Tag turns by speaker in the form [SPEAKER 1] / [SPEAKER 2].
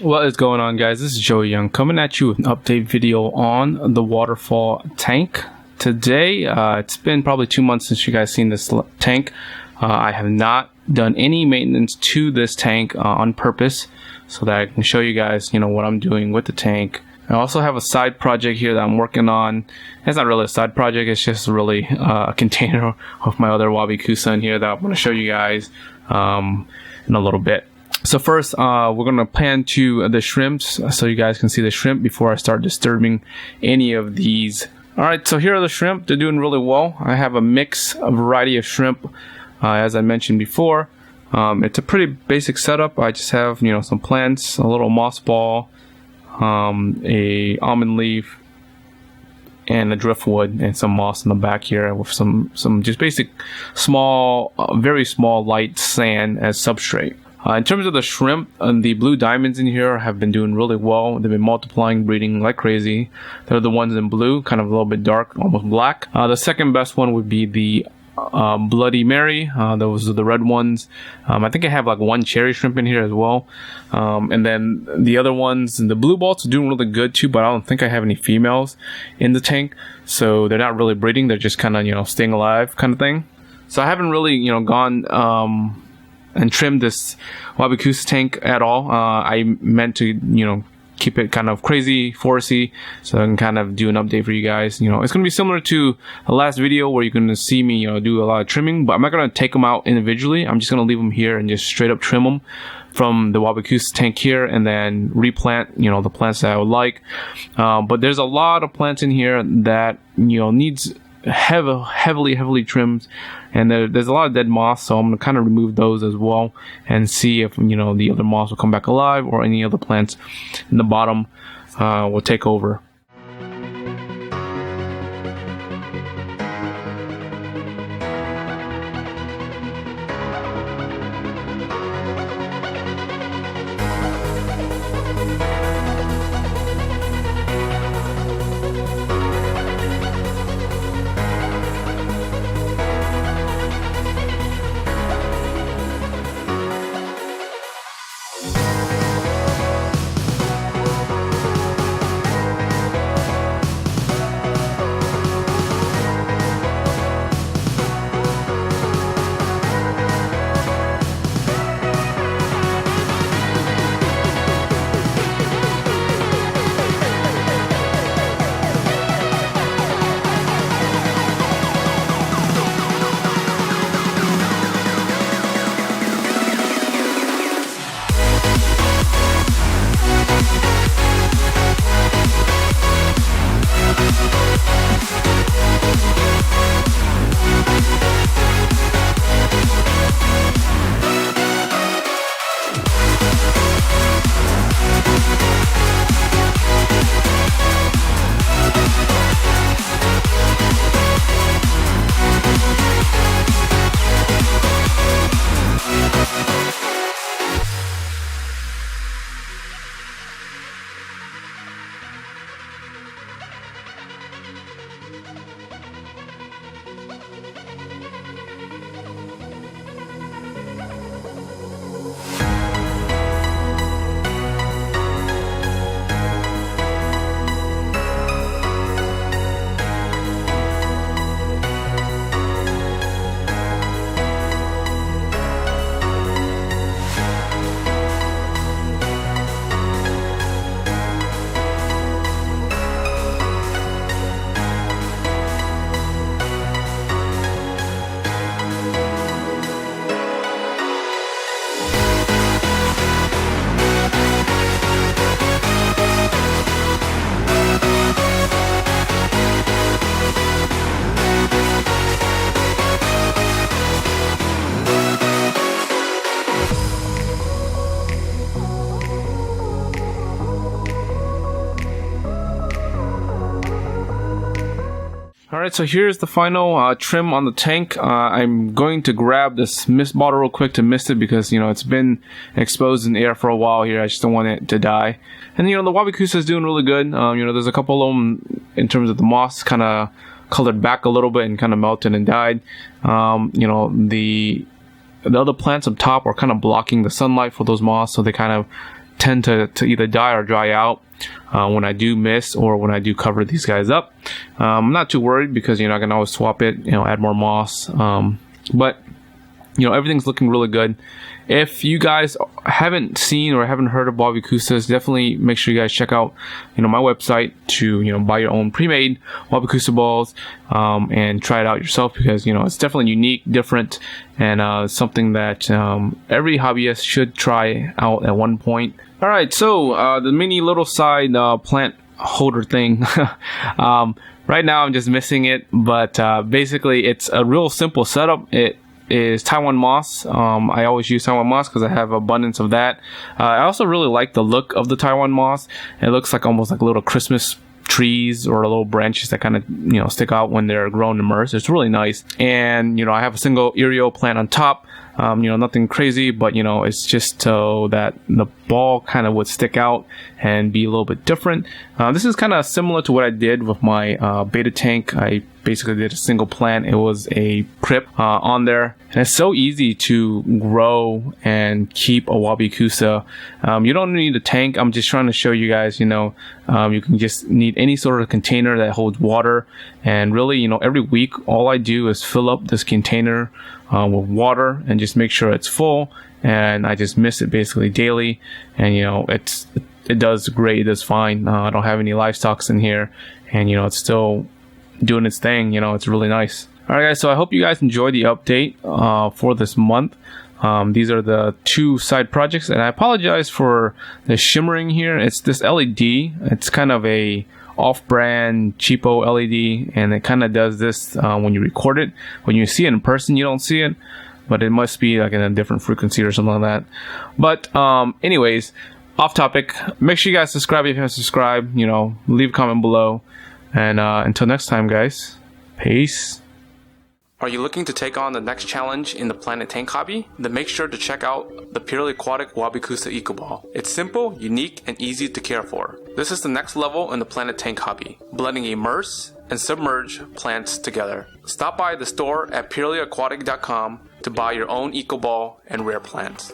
[SPEAKER 1] What is going on, guys? This is Joey Young coming at you with an update video on the waterfall tank. Today, it's been probably 2 months since you guys seen this tank. I have not done any maintenance to this tank on purpose so that I can show you guys, what I'm doing with the tank. I also have a side project here that I'm working on. It's not really a side project, it's just really a container of my other Wabi Kusa in here that I'm going to show you guys in a little bit. So first, we're going to pan to the shrimps so you guys can see the shrimp before I start disturbing any of these. Alright, so here are the shrimp. They're doing really well. I have a variety of shrimp, as I mentioned before. It's a pretty basic setup. I just have, some plants, a little moss ball, a almond leaf, and a driftwood, and some moss in the back here with some just basic small, very small light sand as substrate. In terms of the shrimp, the blue diamonds in here have been doing really well. They've been multiplying, breeding like crazy. They're the ones in blue, kind of a little bit dark, almost black. The second best one would be the Bloody Mary. Those are the red ones. I think I have like one cherry shrimp in here as well. And then the other ones, the blue balls are doing really good too, but I don't think I have any females in the tank. So they're not really breeding. They're just kind of, staying alive kind of thing. So I haven't really, gone and trimmed this Wabikusa tank at all. I meant to, keep it kind of crazy, foresty, so I can kind of do an update for you guys. It's going to be similar to the last video where you're going to see me, do a lot of trimming, but I'm not going to take them out individually. I'm just going to leave them here and just straight up trim them from the Wabikusa tank here and then replant, the plants that I would like. But there's a lot of plants in here that, needs heavily trimmed, and there's a lot of dead moss, so I'm going to kind of remove those as well and see if the other moss will come back alive or any other plants in the bottom will take over. Alright, so here's the final trim on the tank. I'm going to grab this mist bottle real quick to mist it because, it's been exposed in the air for a while here. I just don't want it to die. And, the Wabikusa is doing really good. There's a couple of them in terms of the moss kind of colored back a little bit and kind of melted and died. The other plants up top are kind of blocking the sunlight for those moss, so they kind of tend to either die or dry out when I do miss or when I do cover these guys up. I'm not too worried because I can always swap it, add more moss. But everything's looking really good. If you guys haven't seen or haven't heard of Wabikusas, definitely make sure you guys check out my website to buy your own pre-made Wabikusa balls and try it out yourself, because it's definitely unique, different, and something that every hobbyist should try out at one point. All right, so the mini little side plant holder thing. Right now I'm just missing it, but basically it's a real simple setup. It is Taiwan moss. I always use Taiwan moss because I have abundance of that. I also really like the look of the Taiwan moss. It looks like almost like little Christmas trees or little branches that kind of stick out when they're grown immersed. It's really nice. And I have a single aerial plant on top. Nothing crazy, but it's just so that the ball kind of would stick out and be a little bit different. This is kind of similar to what I did with my beta tank. I basically did a single plant. It was a crypt on there, and it's so easy to grow and keep a Wabikusa. You don't need a tank. I'm just trying to show you guys, you can just need any sort of container that holds water. And really, every week all I do is fill up this container with water and just make sure it's full, and I just mist it basically daily. And it does great. It does fine. I don't have any livestock in here, and it's still doing its thing. It's really nice. All right, guys, so I hope you guys enjoyed the update for this month. These are the two side projects, and I apologize for the shimmering here. It's this LED. It's kind of a off-brand cheapo LED, and it kind of does this when you record it. When you see it in person, you don't see it, but it must be like in a different frequency or something like that. But anyways, off topic, make sure you guys subscribe if you haven't subscribed. Leave a comment below, and until next time, guys, peace. Are you looking to take on the next challenge in the planet tank hobby? Then make sure to check out the purely aquatic Wabikusa Eco Ball. It's simple, unique, and easy to care for. This is the next level in the planet tank hobby, blending immerse and submerge plants together. Stop by the store at purelyaquatic.com to buy your own Eco Ball and rare plants.